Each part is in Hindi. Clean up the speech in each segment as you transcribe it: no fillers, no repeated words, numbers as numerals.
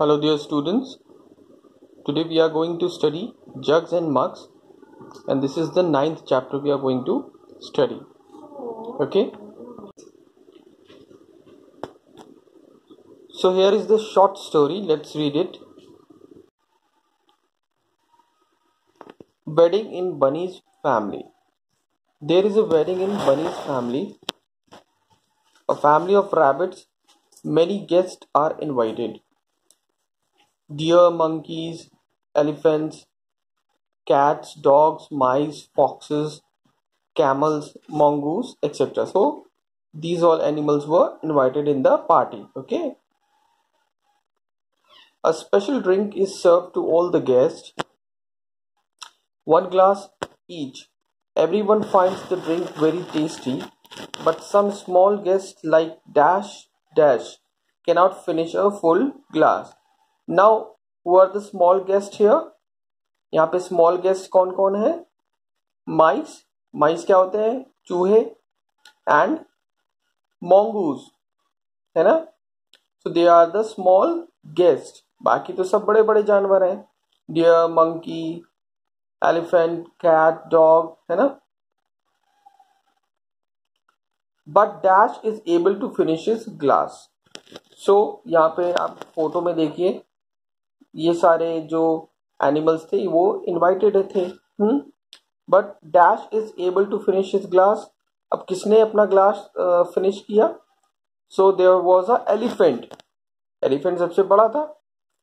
Hello dear students, today we are going to study jugs and mugs, and this is the 9th chapter we are going to study. Okay, so here is the short story, let's read it. Wedding in Bunny's family. There is a wedding in Bunny's family, a family of rabbits. Many guests are invited. Deer, monkeys, elephants, cats, dogs, mice, foxes, camels, mongoose, etc. So these all animals were invited in the party. Okay. A special drink is served to all the guests. One glass each. Everyone finds the drink very tasty, but some small guests like Dash Dash cannot finish a full glass. Now, who are the small guests here? यहाँ पे small guests कौन कौन है? Mice. Mice क्या होते हैं? चूहे. And mongoose. है ना? So they are the small guests. बाकी तो सब बड़े बड़े जानवर हैं. Deer, monkey, elephant, cat, dog, है ना? But Dash is able to finish his glass. So यहाँ पे आप फोटो में देखिए, ये सारे जो एनिमल्स थे वो इनवाइटेड थे. But Dash is able to finish his glass. अब किसने अपना ग्लास फिनिश किया? So there was a elephant. Elephant सबसे बड़ा था,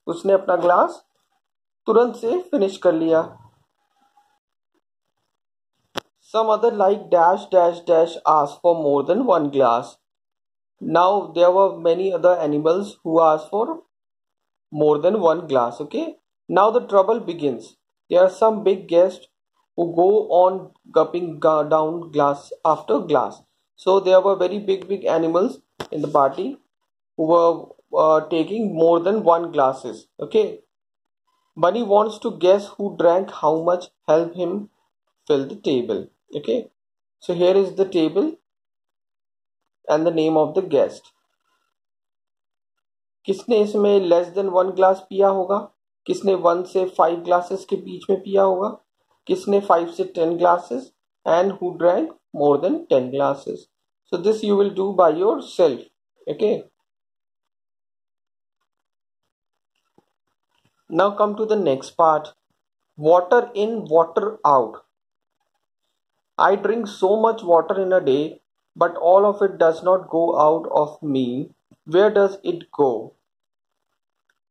उसने अपना ग्लास तुरंत से फिनिश कर लिया. Some other like dash dash dash asked for more than one glass. Now there were many other animals who asked for more than one glass. Okay, now the trouble begins. There are some big guests who go on gulping down glass after glass. So there were very big animals in the party who were taking more than one glasses. Okay, Bunny wants to guess who drank how much. Help him fill the table. Okay, so here is the table and the name of the guest. किसने इसमें लेस देन वन ग्लास पिया होगा? किसने 1 से 5 ग्लासेस के बीच में पिया होगा? किसने 5 से 10 glasses? And who drank more than 10 glasses? So this you will do by yourself. Okay, now come to the next part. Water in water out. I drink so much water in a day, but all of it does not go out of me. Where does it go?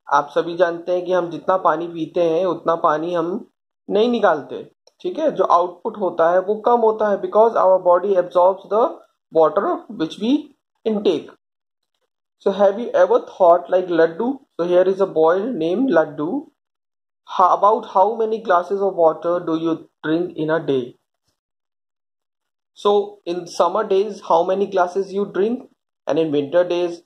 आप सभी जानते हैं कि हम जितना पानी पीते हैं उतना पानी हम नहीं निकालते. ठीक है, जो आउटपुट होता है वो कम होता है, because our body absorbs the water which we intake. So have you ever thought like Laddu? So here is a boy named Laddu. About how many glasses of water do you drink in a day? So in summer days how many glasses you drink, and in winter days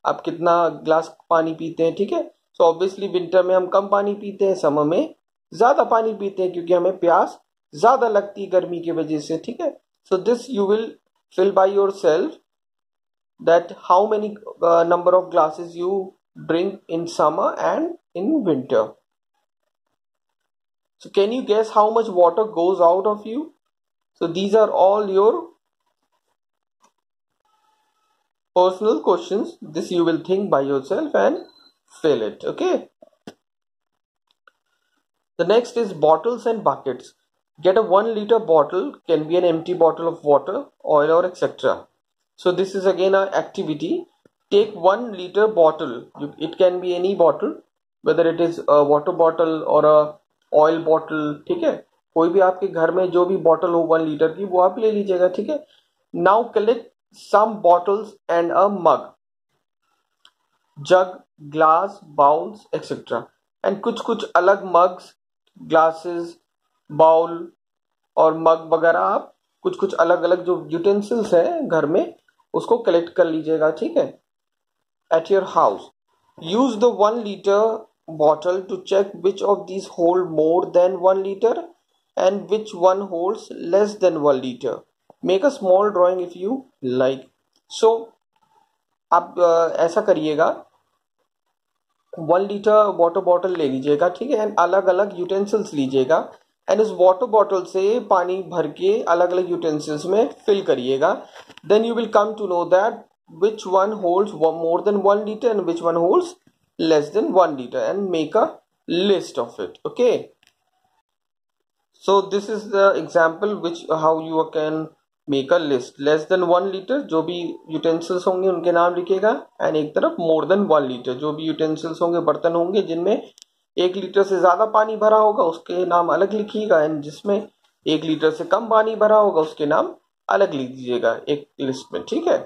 आप कितना ग्लास पानी पीते हैं? ठीक है, सो ऑब्वियसली विंटर में हम कम पानी पीते हैं, समर में ज्यादा पानी पीते हैं क्योंकि हमें प्यास ज्यादा लगती है गर्मी की वजह से. ठीक है, so this you will fill by yourself that how many number of glasses you drink in summer and in winter. So can you guess how much water goes out of you? So these are all your personal questions. This you will think by yourself and fill it. Okay. The next is bottles and buckets. Get a 1 liter bottle, can be an empty bottle of water, oil or etc. So this is again an activity. Take 1 liter bottle. It can be any bottle, whether it is a water bottle or a oil bottle. ठीक है, कोई भी आपके घर में जो भी बॉटल हो 1 लीटर की वो आप ले लीजिएगा. ठीक है, now collect some bottles and a mug, jug, glass, bowls etcetera. And कुछ कुछ अलग मग्स, ग्लासेस, बाउल और मग वगैरह आप कुछ कुछ अलग अलग जो यूटेंसिल्स है घर में उसको कलेक्ट कर लीजिएगा. ठीक है, at your house. Use the 1 litre bottle to check which of these hold more than 1 liter and which one holds less than 1 liter. Make a small drawing if you like. So आप ऐसा करिएगा, 1 लीटर वाटर बॉटल ले लीजिएगा, ठीक है, एंड अलग अलग यूटेंसिल्स लीजिएगा एंड इस वाटर बॉटल से पानी भर के अलग अलग यूटेंसिल्स में फिल करिएगा. Then you will come to know that which one holds more than 1 liter and which one holds less than 1 liter and make a list of it. Okay, so this is the example which how you can make a list. Less than 1 liter जो भी utensils होंगे उनके नाम लिखिएगा एंड एक तरफ more than 1 liter जो भी utensils होंगे, बर्तन होंगे जिनमें 1 लीटर से ज्यादा पानी भरा होगा उसके नाम अलग लिखिएगा एंड जिसमें 1 लीटर से कम पानी भरा होगा उसके नाम अलग लिख दीजिएगा एक लिस्ट में. ठीक है.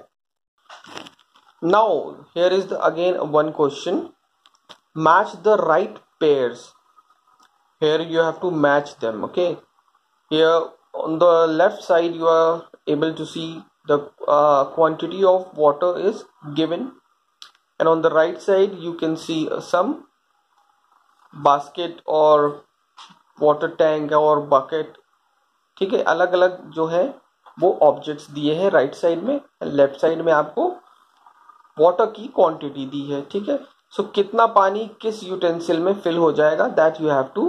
Now here is again one question. Match the right pairs. Here you have to match them. Okay, here on the left side you are able to see the quantity of water is given and on the right side you can see some basket or water tank or bucket. ठीक है, अलग अलग जो है वो ऑब्जेक्ट्स दिए हैं राइट साइड में, लेफ्ट साइड में आपको वाटर की क्वांटिटी दी है. ठीक है, सो कितना पानी किस यूटेंसिल में फिल हो जाएगा that you have to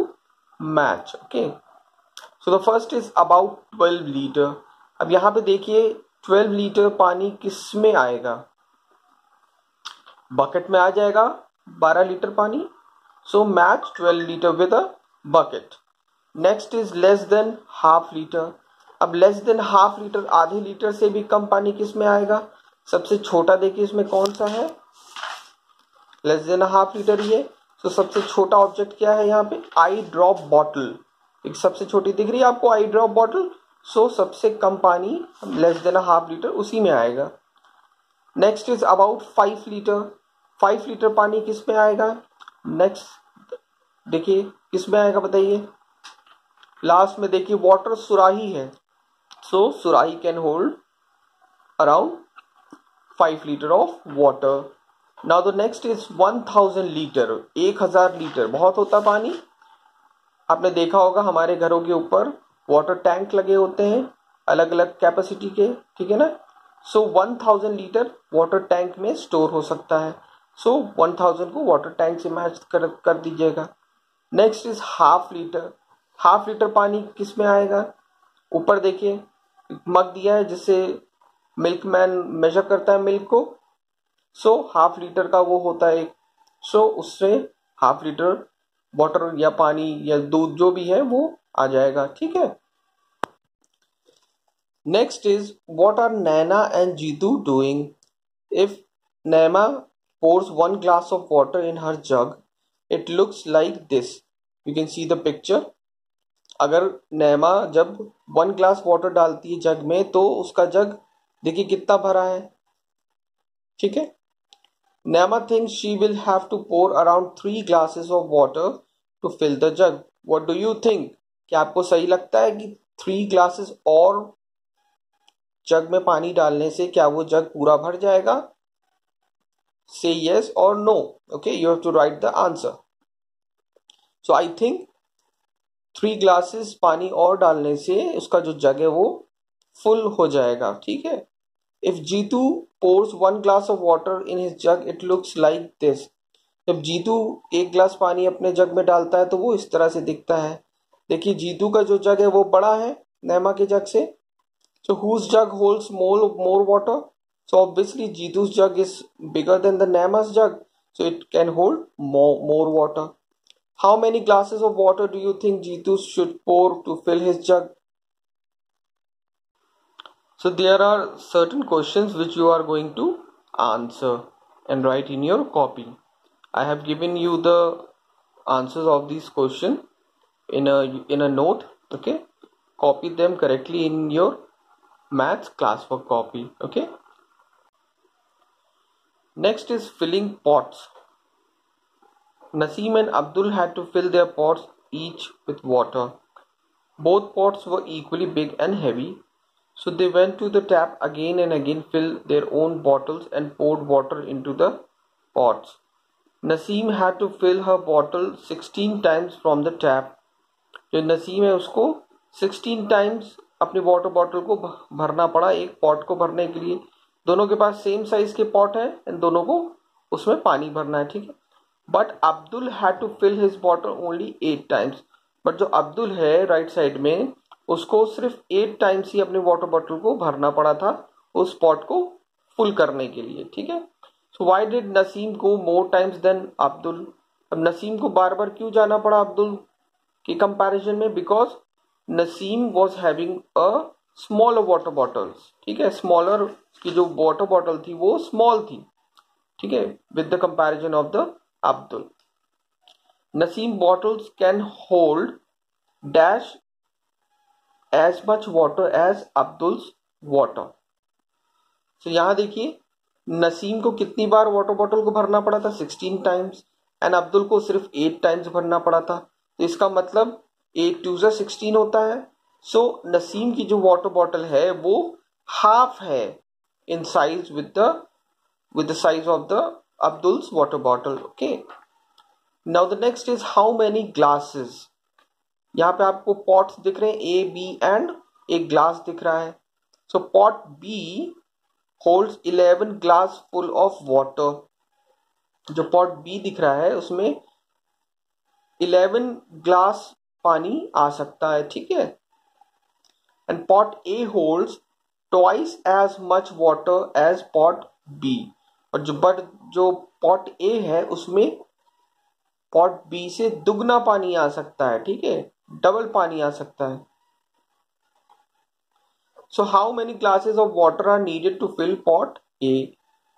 match. Okay, so the first is about 12 litre. अब यहां पे देखिए 12 लीटर पानी किस में आएगा, बकेट में आ जाएगा 12 लीटर पानी. So match 12 litre with a bucket. Next is less than half litre. अब लेस देन हाफ लीटर, आधे लीटर से भी कम पानी किस में आएगा, सबसे छोटा देखिए इसमें कौन सा है, लेस देन हाफ लीटर ये. तो सबसे छोटा ऑब्जेक्ट क्या है यहाँ पे, आई ड्रॉप बॉटल. एक सबसे छोटी दिख रही है आपको आई ड्रॉप बॉटल. सो सबसे कम पानी लेस देन हाफ लीटर उसी में आएगा. Next is about 5 litre. 5 litre पानी किस में आएगा, नेक्स्ट देखिए किस में आएगा बताइए. लास्ट में देखिए वाटर सुराही है. सो सुराही can hold around 5 liter of water. Now the next is 1000 liter. 1000 litre बहुत होता पानी. आपने देखा होगा हमारे घरों के ऊपर वाटर टैंक लगे होते हैं अलग अलग कैपेसिटी के, ठीक है ना. सो 1000 लीटर वाटर टैंक में स्टोर हो सकता है. सो 1000 को वाटर टैंक से मैच कर दीजिएगा. Next is half litre. Half litre पानी किस में आएगा, ऊपर देखिए मग दिया है जिससे मिल्कमैन मेजर करता है मिल्क को. सो हाफ लीटर का वो होता है. सो उससे हाफ लीटर वाटर या पानी या दूध जो भी है वो आ जाएगा. ठीक है. Next is what are Naina and Jitu doing. If Naima pours 1 glass of water in her jug, it looks like this. You can see the picture. अगर नैमा जब 1 ग्लास वाटर डालती है जग में तो उसका जग देखिए कितना भरा है. ठीक है. Nama thinks she will have to pour around 3 glasses of water to fill the jug. What do you think? क्या आपको सही लगता है कि 3 ग्लासेस और जग में पानी डालने से क्या वो जग पूरा भर जाएगा? Say yes or no. Okay, you have to write the answer. So I think 3 glasses पानी और डालने से उसका जो जग है वो फुल हो जाएगा. ठीक है. If Jeetu pours 1 glass of water in his jug, it looks like this. जब जीतू 1 ग्लास पानी अपने जग में डालता है तो वो इस तरह से दिखता है. देखिए जीतू का जो जग है वो बड़ा है नैमा के जग से. So whose jug holds more water? So obviously Jeetu's jug is bigger than the Naima's jug. So it can hold more water. How many glasses of water do you think Jeetu should pour to fill his jug? So there are certain questions which you are going to answer and write in your copy. I have given you the answers of these questions in a note. Okay, copy them correctly in your maths classwork copy. Okay. Next is filling pots. Naseem and Abdul had to fill their pots each with water. Both pots were equally big and heavy. So they went to the tap again and again, filled their own bottles and poured water into the pots. Naseem had to fill her bottle 16 times from the tap. जो नसीम है उसको 16 times अपनी वाटर बॉटल को भरना पड़ा एक पॉट को भरने के लिए. दोनों के पास सेम साइज के पॉट है एंड दोनों को उसमें पानी भरना है. ठीक है. But Abdul had to fill his bottle only 8 times. But जो अब्दुल है राइट साइड में, उसको सिर्फ 8 टाइम्स ही अपने वाटर बॉटल को भरना पड़ा था उस पॉट को फुल करने के लिए, ठीक है। So why did Naseem go more times than Abdul? अब नसीम को बार बार क्यों जाना पड़ा अब्दुल के कंपैरिजन में? Because Naseem was having a smaller water bottles, ठीक है। स्मॉलर की जो वाटर बॉटल थी वो स्मॉल थी, ठीक है, with the comparison of the Abdul. Naseem bottles can hold dash as much water as Abdul's water. तो यहां देखिए नसीम को कितनी बार वाटर बॉटल को भरना पड़ा था? 16 टाइम्स। एंड अब्दुल को सिर्फ 8 टाइम्स भरना पड़ा था। तो इसका मतलब 8 2 16 होता है। सो नसीम की जो वाटर बॉटल है वो हाफ है in size with the size of the Abdul's water bottle, okay. Now the next is how many glasses. यहाँ पे आपको पॉट्स दिख रहे हैं ए बी एंड एक ग्लास दिख रहा है। So pot B holds 11 glass full of water. जो पॉट बी दिख रहा है उसमें 11 ग्लास पानी आ सकता है, ठीक है। And pot A holds twice as much water as pot B. और जो पॉट ए है उसमें पॉट बी से दुगना पानी आ सकता है, ठीक है, डबल पानी आ सकता है। So how many glasses of water are needed to fill pot A?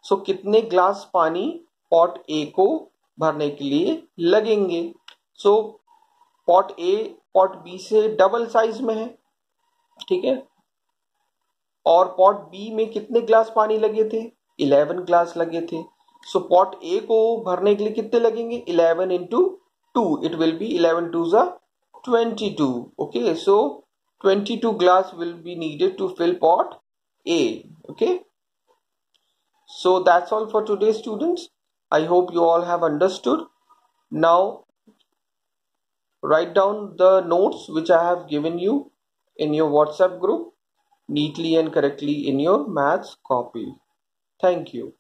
So कितने ग्लास पानी पॉट ए को भरने के लिए लगेंगे? सो पॉट ए पॉट बी से डबल साइज में है, ठीक है। और पॉट बी में कितने ग्लास पानी लगे थे? 11 ग्लास लगे थे। सो पॉट ए को भरने के लिए कितने लगेंगे? 11 into 2, it will be 11 2 22, okay, so 22 glass will be needed to fill pot A, okay. So that's all for today, students. I hope you all have understood. Now write down the notes which I have given you in your WhatsApp group neatly and correctly in your maths copy. Thank you.